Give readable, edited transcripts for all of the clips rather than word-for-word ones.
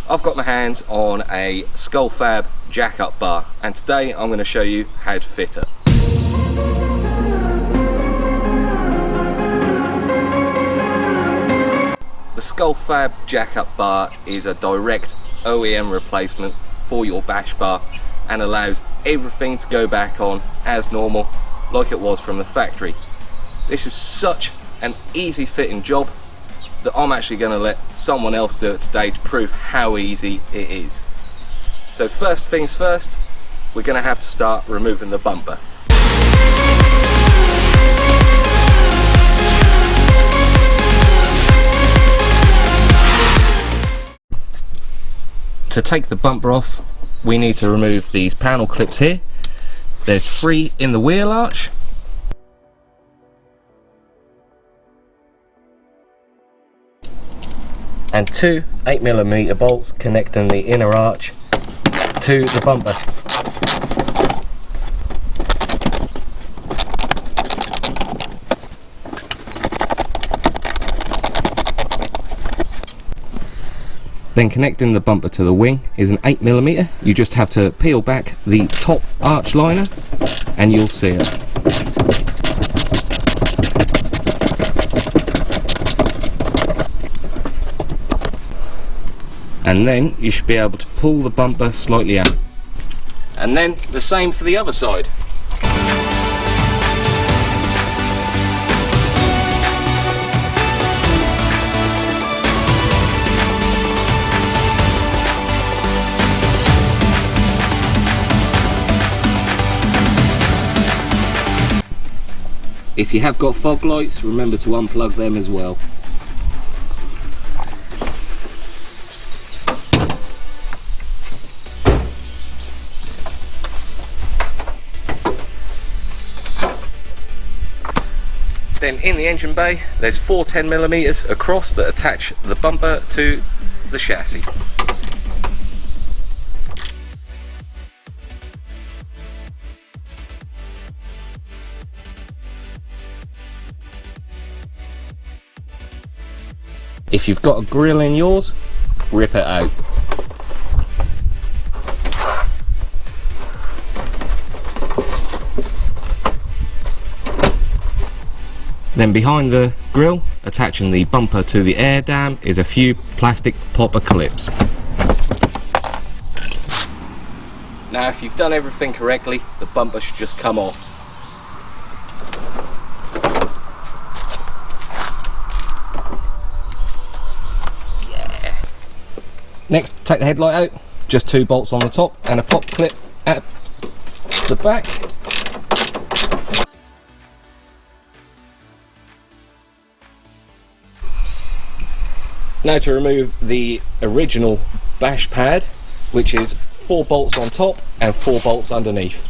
I've got my hands on a Scullfab jack-up bar, and today I'm going to show you how to fit it. The Scullfab jack-up bar is a direct OEM replacement for your bash bar and allows everything to go back on as normal like it was from the factory. This is such an easy fitting job that I'm actually going to let someone else do it today to prove how easy it is. So first things first, we're going to have to start removing the bumper. To take the bumper off, we need to remove these panel clips here. There's 3 in the wheel arch, and 2 8mm bolts connecting the inner arch to the bumper. Then connecting the bumper to the wing is an 8mm. You just have to peel back the top arch liner and you'll see it. And then you should be able to pull the bumper slightly out. And then the same for the other side. If you have got fog lights, remember to unplug them as well. Then in the engine bay, there's 4 10mm across that attach the bumper to the chassis. If you've got a grill in yours, rip it out. Then behind the grill, attaching the bumper to the air dam, is a few plastic popper clips. Now if you've done everything correctly, the bumper should just come off. Next, take the headlight out, just 2 bolts on the top and a pop clip at the back. Now to remove the original bash pad, which is 4 bolts on top and 4 bolts underneath.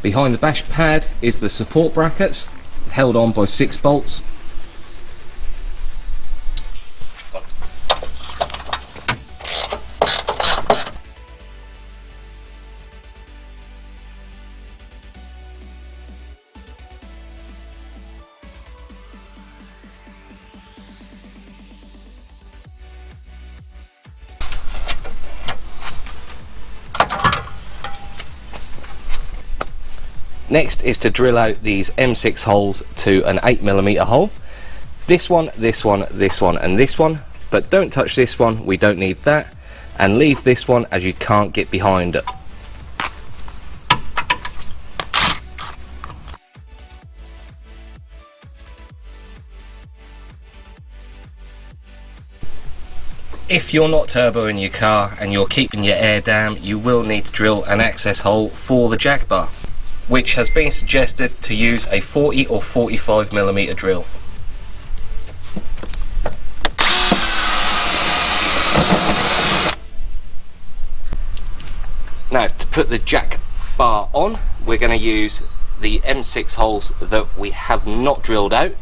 Behind the bash pad is the support brackets, held on by 6 bolts. Next is to drill out these M6 holes to an 8mm hole. This one, this one, this one and this one, but don't touch this one, we don't need that, and leave this one as you can't get behind it. If you're not turboing your car and you're keeping your air dam, you will need to drill an access hole for the jack bar, which has been suggested to use a 40 or 45mm drill. Now to put the jack bar on, we're going to use the M6 holes that we have not drilled out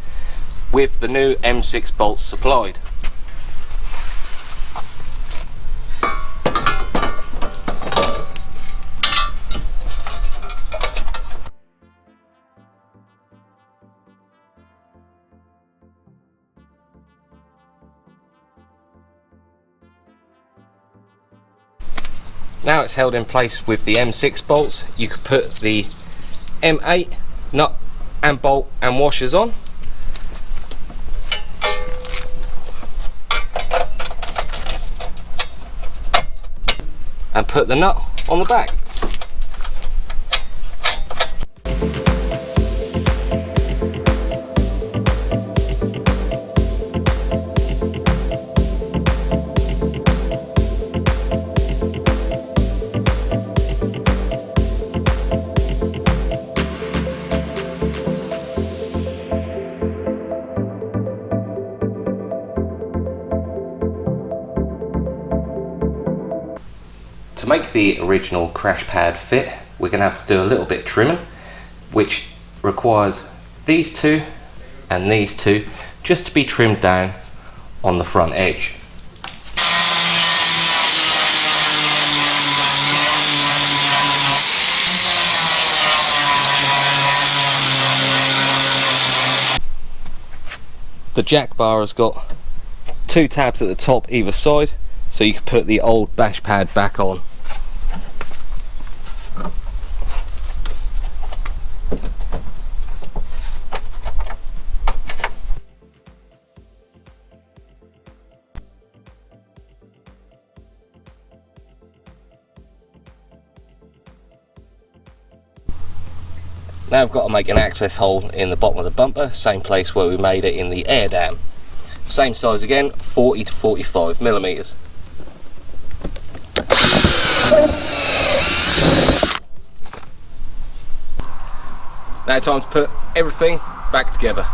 with the new M6 bolts supplied. Now it's held in place with the M6 bolts. You could put the M8 nut and bolt and washers on. And put the nut on the back. To make the original crash pad fit, we're going to have to do a little bit of trimming, which requires these two and these two just to be trimmed down on the front edge. The jack bar has got two tabs at the top either side, so you can put the old bash pad back on. Now I've got to make an access hole in the bottom of the bumper, same place where we made it in the air dam. Same size again, 40 to 45 millimeters. Now time to put everything back together.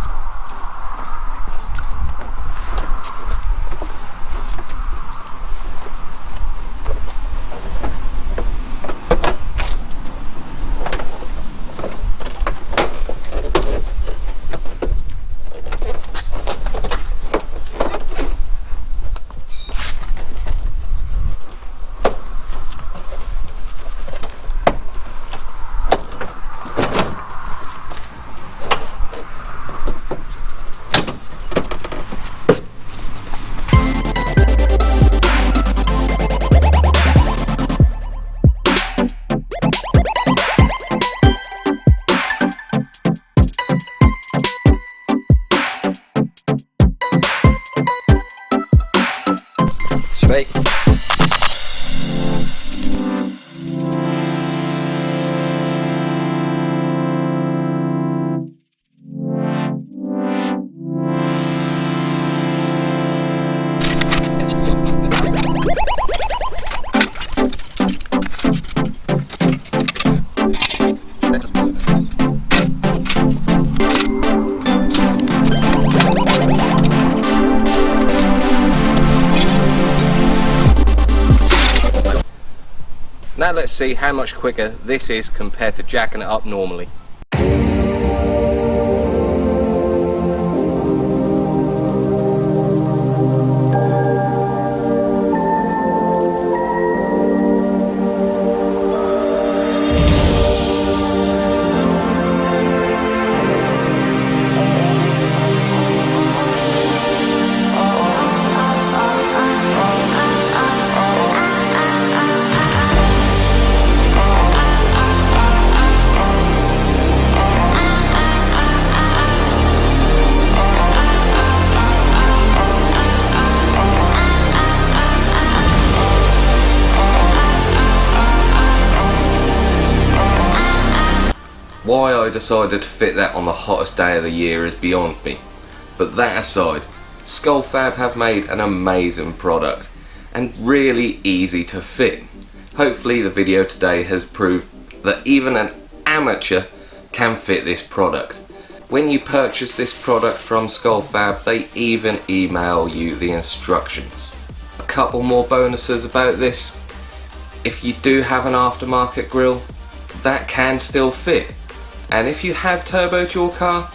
Now let's see how much quicker this is compared to jacking it up normally. Why I decided to fit that on the hottest day of the year is beyond me. But that aside, Scullfab have made an amazing product and really easy to fit. Hopefully the video today has proved that even an amateur can fit this product. When you purchase this product from Scullfab, they even email you the instructions. A couple more bonuses about this: if you do have an aftermarket grill, that can still fit. And if you have turboed your car,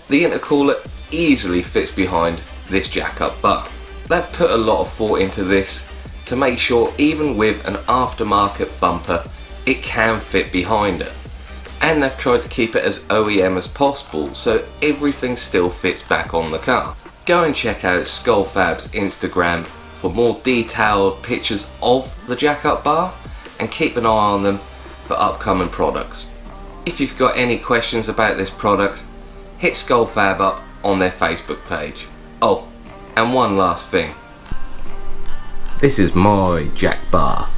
the intercooler easily fits behind this jack up bar. They've put a lot of thought into this to make sure even with an aftermarket bumper it can fit behind it. And they've tried to keep it as OEM as possible so everything still fits back on the car. Go and check out Scullfab's Instagram for more detailed pictures of the jack up bar, and keep an eye on them for upcoming products. If you've got any questions about this product, hit Scullfab up on their Facebook page. Oh, and one last thing. This is my jack bar.